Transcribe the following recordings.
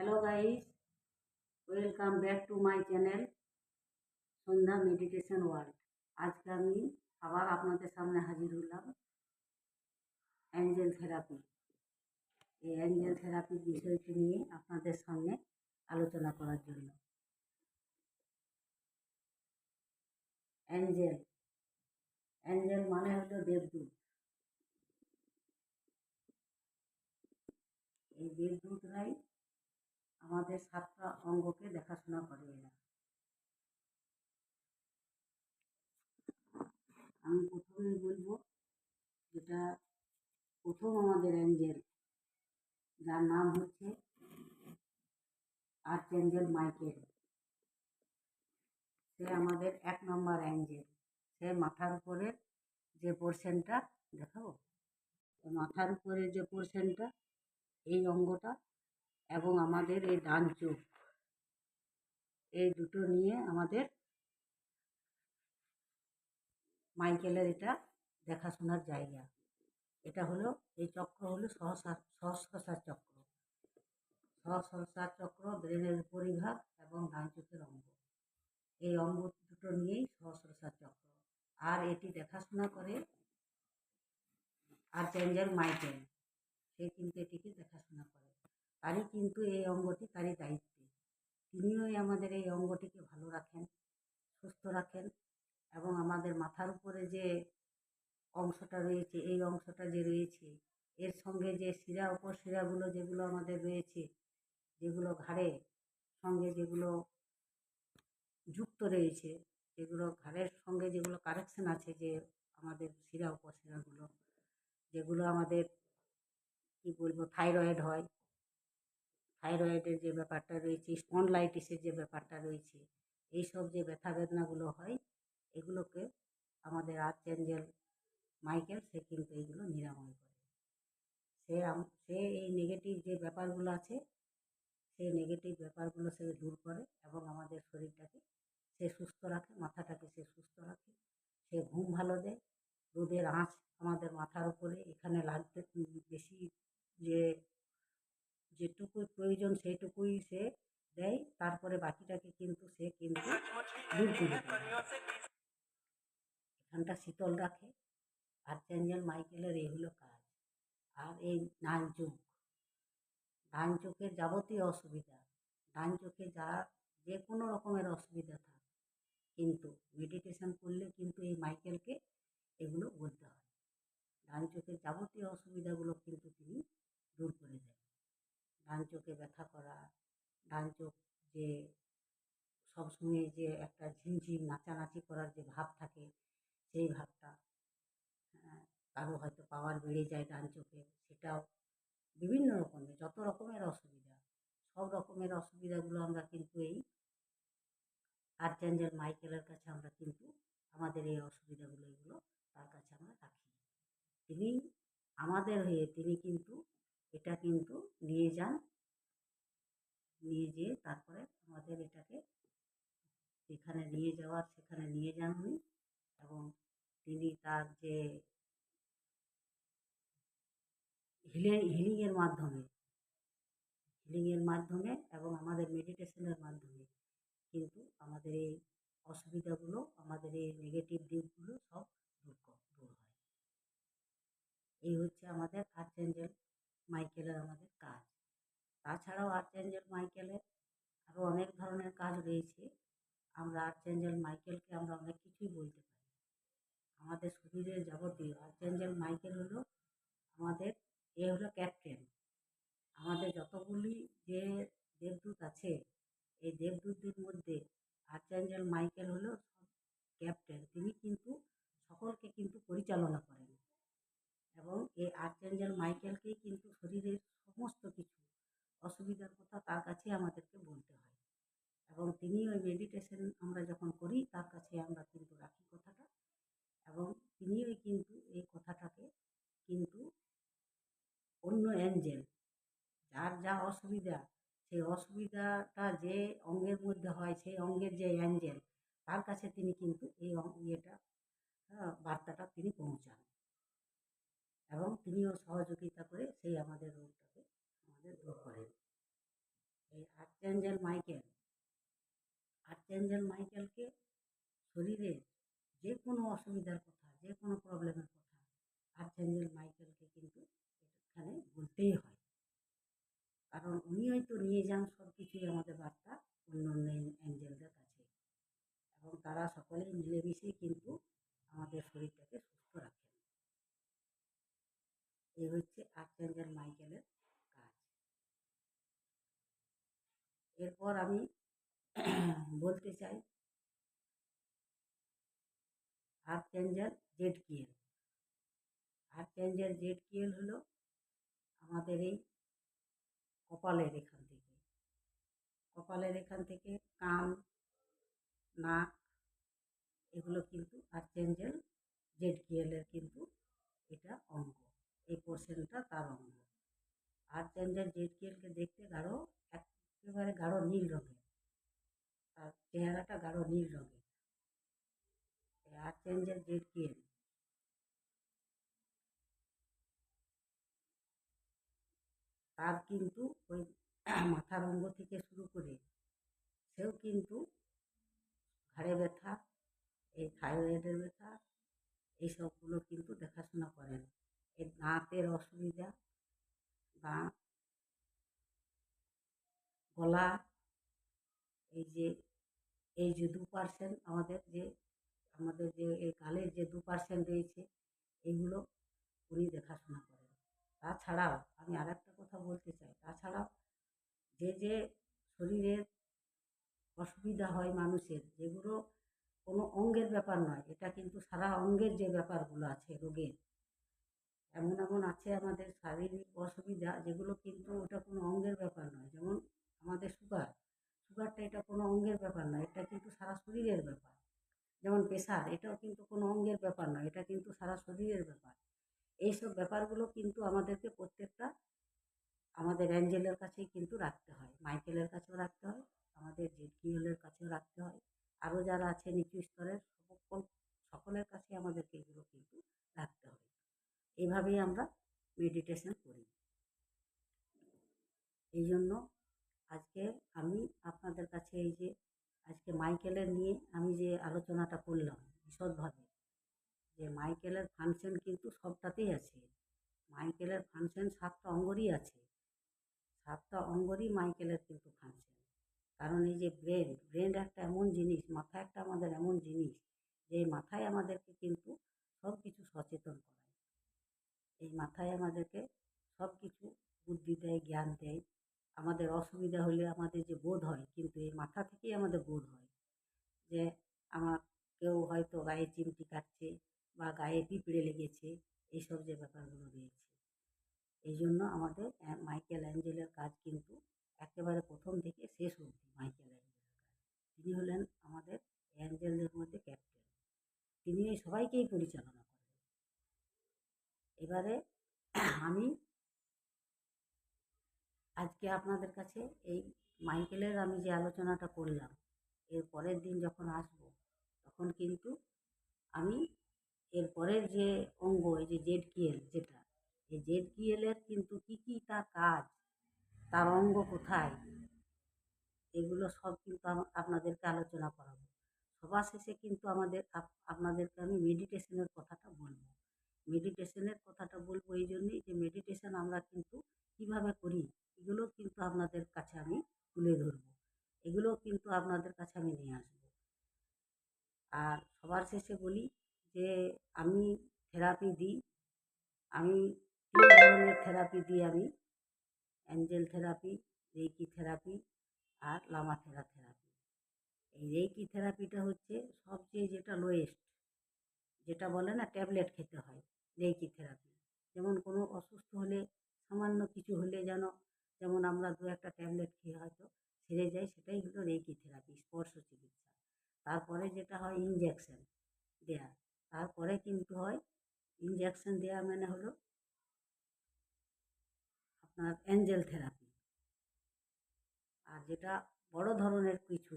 Hello guys, welcome back to my channel Sandhya meditation world. আজকে আমি আবার আপনাদের সামনে হাজির হলাম অ্যাঞ্জেল থেরাপি। এই অ্যাঞ্জেল থেরাপির বিষয়টি নিয়ে আপনাদের সামনে আলোচনা করার জন্য। অ্যাঞ্জেল অ্যাঞ্জেল মানে হলো দেবদূত। এই দেবদূতরাই আমাদের 7টা অঙ্গকে দেখাশোনা করে এরা। আমি প্রথমেই বলবো যেটা প্রথম আমাদের অ্যাঞ্জেল, যার নাম হচ্ছে আর্চঅ্যাঞ্জেল মাইকেল। সে আমাদের 1 নম্বর অ্যাঞ্জেল। সে মাথার উপরে যে পোর্শনটা দেখাবো, মাথার উপরে যে পোর্শনটা, এই অঙ্গটা এবং আমাদের এই ডান চোখ, এই দুটো নিয়ে আমাদের মাইকেলের এটা দেখাশোনার জায়গা। এটা হলো, এই চক্র হলো সহস্রসার চক্র। সহস্রসার চক্র ব্রেনের উপরিভাগ এবং ডান চোখের অঙ্গ। এই অঙ্গ দুটো নিয়েই সহস্রসার চক্র। আর এটি দেখাশোনা করে আর্চঅ্যাঞ্জেল মাইকেল। সে কিন্তু এটিকে দেখাশোনা করে। তারই কিন্তু এই অঙ্গটি তারই দায়িত্বে। তিনিও আমাদের এই অঙ্গটিকে ভালো রাখেন, সুস্থ রাখেন এবং আমাদের মাথার উপরে যে অংশটা রয়েছে, এই অংশটা যে রয়েছে, এর সঙ্গে যে শিরা উপশিরাগুলো যেগুলো আমাদের রয়েছে, যেগুলো ঘাড়ে সঙ্গে যেগুলো যুক্ত রয়েছে, যেগুলো ঘাড়ের সঙ্গে যেগুলো কানেকশন আছে, যে আমাদের শিরা উপশিরাগুলো, যেগুলো আমাদের কি বলবো থাইরয়েড হয়, থাইরয়েডের যে ব্যাপারটা রয়েছে, স্পন্ডলাইটিসের যে ব্যাপারটা রয়েছে, এইসব যে ব্যথা বেদনাগুলো হয়, এগুলোকে আমাদের আর্চঅ্যাঞ্জেল মাইকেল সে কিন্তু এইগুলো নিরাময় করে। সে এই নেগেটিভ যে ব্যাপারগুলো আছে, সেই নেগেটিভ ব্যাপারগুলো সে দূর করে এবং আমাদের শরীরটাকে সে সুস্থ রাখে, মাথাটাকে সে সুস্থ রাখে। সে ঘুম ভালো দেয়। রোদের আঁচ আমাদের মাথার উপরে এখানে লাগতে বেশি, যে যেটুকু প্রয়োজন সেইটুকুই সে দেয়, তারপরে বাকিটাকে কিন্তু সে কিন্তু দূর করে দেয়। এখানটা শীতল রাখে। আর্চঅ্যাঞ্জেল মাইকেলের এই হলো কাজ। আর এই ডান চোখের যাবতীয় অসুবিধা, ডান চোখে যে কোনো রকমের অসুবিধা থাক, কিন্তু মেডিটেশন করলে কিন্তু এই মাইকেলকে এগুলো বলতে হয়। ডান চোখের যাবতীয় অসুবিধাগুলো কিন্তু তিনি দূর করে দেন। ডান চোখে ব্যথা করা, ডান চোখ যে সবসময় যে একটা ঝিমঝিম নাচানাচি করার যে ভাব থাকে, সেই ভাবটা, কারো হয়তো পাওয়ার বেড়ে যায় ডান চোখে, সেটাও বিভিন্ন রকমের, যত রকমের অসুবিধা, সব রকমের অসুবিধাগুলো আমরা কিন্তু এই আর্চঅ্যাঞ্জেল মাইকেলের কাছে আমরা কিন্তু আমাদের এই অসুবিধাগুলো এগুলো তার কাছে আমরা রাখি। তিনি আমাদের হয়ে তিনি কিন্তু এটা কিন্তু নিয়ে যান, নিয়ে যেয়ে তারপরে আমাদের এটাকে যেখানে নিয়ে যাওয়ার সেখানে নিয়ে যান উনি। এবং তিনি তার যে হিলিংয়ের মাধ্যমে এবং আমাদের মেডিটেশনের মাধ্যমে কিন্তু আমাদের এই অসুবিধাগুলো, আমাদের এই নেগেটিভ দিকগুলো সব দূর হয়। এই হচ্ছে আমাদের আর্চঅ্যাঞ্জেল মাইকেলের আমাদের কাজ। তাছাড়াও আর্চঅ্যাঞ্জেল মাইকেলের আরও অনেক ধরনের কাজ রয়েছে। আমরা আর্চঅ্যাঞ্জেল মাইকেলকে আমরা অনেক কিছুই বলতে পারি। আমাদের শরীরের যাবতীয় আর্চঅ্যাঞ্জেল মাইকেল হলো আমাদের, হলো ক্যাপ্টেন। আমাদের যতগুলি যে দেবদূত আছে, এই দেবদূতদের মধ্যে আর্চঅ্যাঞ্জেল মাইকেল হলো ক্যাপ্টেন। তিনি কিন্তু সকলকে কিন্তু পরিচালনা করেন এবং এই আর্চঅ্যাঞ্জেল মাইকেলকেই কিন্তু শরীরের সমস্ত কিছু অসুবিধার কথা তার কাছে আমাদেরকে বলতে হয়। এবং তিনি ওই মেডিটেশন আমরা যখন করি, তার কাছে আমরা কিন্তু রাখি কথাটা, এবং তিনিই কিন্তু এই কথাটাকে কিন্তু অন্য অ্যাঞ্জেল, যার যা অসুবিধা, সেই অসুবিধাটা যে অঙ্গের মধ্যে হয়, সেই অঙ্গের যে অ্যাঞ্জেল, তার কাছে তিনি কিন্তু এই বার্তাটা তিনি পৌঁছান এবং তিনিও সহযোগিতা করে সেই আমাদের রোগটাকে আমাদের দূর করেন। এই আর্চেঞ্জেল মাইকেলকে শরীরের যে কোনো অসুবিধার কথা, যে কোনো প্রবলেমের কথা আর্চেঞ্জেল মাইকেলকে কিন্তু এখানে বলতেই হয়। কারণ উনি হয়তো নিয়ে যান সব কিছুই আমাদের বার্তা অন্য অন্য অ্যাঞ্জেলদের কাছে, এবং তারা সকলেই মিলেমিশেই কিন্তু আমাদের শরীরটাকে সুস্থ রাখেন। এই হচ্ছে আর্চেঞ্জেল মাইকেলের কাজ। এরপর আমি বলতে চাই আর্চেঞ্জেল জেডকিয়েল। আর্চেঞ্জেল জেডকিয়েল হলো আমাদের এই কপালের এখান থেকে কান, নাক, এগুলো কিন্তু আর্চেঞ্জেল জেডকিয়েলের কিন্তু এটা অঙ্গ, এই পোর্শনটা তার অঙ্গ। আর্চেঞ্জেল জেডকিয়েলকে দেখতে একেবারে গাঢ় নীল রঙের, তার চেহারাটা গাঢ় নীল রঙের। আর্চেঞ্জেল জেডকিয়েল তার কিন্তু ওই মাথার অঙ্গ থেকে শুরু করে সেও কিন্তু ঘাড়ে ব্যথা, এই থাইরয়েডের ব্যথা, এইসবগুলো কিন্তু দেখাশোনা করেন। এই দাঁতের অসুবিধা, দাঁত, গলা, এই যে 2% আমাদের যে এই গালের যে 2% রয়েছে, এইগুলো উনি দেখাশোনা করেন। তাছাড়াও আমি আরেকটা কথা বলতে চাই, তাছাড়াও যে শরীরের অসুবিধা হয় মানুষের, যেগুলো কোনো অঙ্গের ব্যাপার নয়, এটা কিন্তু সারা অঙ্গের যে ব্যাপারগুলো আছে রোগের, এমন আছে আমাদের শারীরিক অসুবিধা যেগুলো কিন্তু ওটা কোনো অঙ্গের ব্যাপার নয়। যেমন আমাদের সুগারটা এটা কোনো অঙ্গের ব্যাপার নয়, এটা কিন্তু সারা শরীরের ব্যাপার। যেমন প্রেশার, এটাও কিন্তু কোনো অঙ্গের ব্যাপার নয়, এটা কিন্তু সারা শরীরের ব্যাপার। এইসব ব্যাপারগুলো কিন্তু আমাদেরকে প্রত্যেকটা আমাদের অ্যাঞ্জেলের কাছেই কিন্তু রাখতে হয়, মাইকেলের কাছেও রাখতে হয়, আমাদের জেডকিয়েলের কাছেও রাখতে হয়, আরও যারা আছে নিচু স্তরের সকলের কাছে আমাদেরকে এগুলো কিন্তু রাখতে হয়। এইভাবেই আমরা মেডিটেশন করি। এই জন্য আজকে আমি আপনাদের কাছে এই যে আজকে মাইকেলের নিয়ে আমি যে আলোচনাটা করলাম বিশদভাবে, যে মাইকেলের ফাংশন কিন্তু সবটাতেই আছে। মাইকেলের ফাংশন 7টা অঙ্গরই আছে, 7টা অঙ্গরই মাইকেলের কিন্তু ফাংশন। কারণ এই যে ব্রেন একটা এমন জিনিস, মাথা একটা আমাদের এমন জিনিস, যে মাথায় আমাদেরকে কিন্তু সব কিছু সচেতন করায়। এই মাথায় আমাদেরকে সব কিছু বুদ্ধি দেয়, জ্ঞান দেয়। আমাদের অসুবিধা হলে আমাদের যে বোধ হয়, কিন্তু এই মাথা থেকেই আমাদের বোধ হয় যে কেউ হয়তো গায়ে চিমটি কাটছে বা গায়ে পিঁপড়ে লেগেছে, এইসব যে ব্যাপারগুলো রয়েছে। এই জন্য আমাদের মাইকেল অ্যাঞ্জেলের কাজ কিন্তু একেবারে প্রথম থেকে শেষ অবধি মাইকেল অ্যাঞ্জেলের কাজ। তিনি হলেন আমাদের অ্যাঞ্জেলদের মধ্যে ক্যাপ্টেন, তিনি এই সবাইকেই পরিচালনা করেন। এবারে আমি আজকে আপনাদের কাছে এই মাইকেলের আমি যে আলোচনাটা করলাম, এর পরের দিন যখন আসবো তখন কিন্তু আমি এর পরের যে অঙ্গ, এই যে জেডকিয়েল, যেটা এই জেডকিয়েলের কিন্তু কী তার কাজ, তার অঙ্গ কোথায়, এগুলো সব কিন্তু আপনাদেরকে আলোচনা করাবো। সবার শেষে কিন্তু আপনাদেরকে আমি মেডিটেশনের কথাটা বলবো। মেডিটেশনের কথাটা বলবো এই জন্যই যে মেডিটেশন আমরা কিন্তু কীভাবে করি, এগুলো কিন্তু আপনাদের কাছে আমি তুলে ধরবো, এগুলো কিন্তু আপনাদের কাছে আমি নিয়ে আসবো। আর সবার শেষে বলি যে আমি থেরাপি দিই, আমি 3 ধরনের থেরাপি দিই। আমি অ্যাঞ্জেল থেরাপি, রেইকি থেরাপি আর লামাথেরা থেরাপি। এই রেইকি থেরাপিটা হচ্ছে সবচেয়ে যেটা লোয়েস্ট, যেটা বলে না ট্যাবলেট খেতে হয়, রেইকি থেরাপি। যেমন কোনো অসুস্থ হলে, সামান্য কিছু হলে যেমন আমরা 2-1টা ট্যাবলেট খেয়ে হয়তো সেরে যাই, সেটাই হলো রেইকি থেরাপি, স্পর্শ চিকিৎসা। তারপরে যেটা হয় ইনজেকশন দেয়া, তারপরে কিন্তু হয় ইনজেকশন দেওয়া মানে হলো আপনার অ্যাঞ্জেল থেরাপি। আর যেটা বড় ধরনের কিছু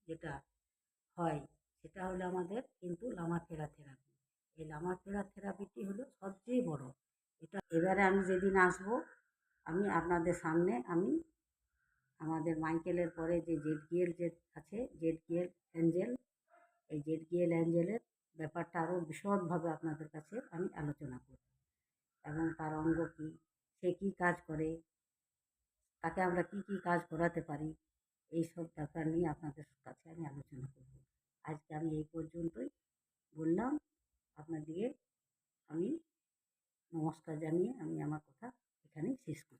যেটা হয়, সেটা হলো আমাদের কিন্তু লামাথেরা থেরাপি। এই লামাথেরা থেরাপিটি হলো সবচেয়ে বড়। এবারে আমি যেদিন আসবো, আমি আপনাদের সামনে আমি আমাদের আমাদের মাইকেলের পরে যে জেডগিএল যে আছে, জেডগিএল অ্যাঞ্জেল, এই জেডগিএল অ্যাঞ্জেলের ব্যাপারটা আরও বিশদভাবে আপনাদের কাছে আমি আলোচনা করব এবং তার অঙ্গ কী, সে কী কাজ করে, তাকে আমরা কী কী কাজ করাতে পারি, এইসব ব্যাপার নিয়ে আপনাদের কাছে আমি আলোচনা করব। আজকে আমি এই পর্যন্তই বললাম। আপনাদিকে আমি নমস্কার জানিয়ে আমি আমার কথা এখানেই শেষ করছি।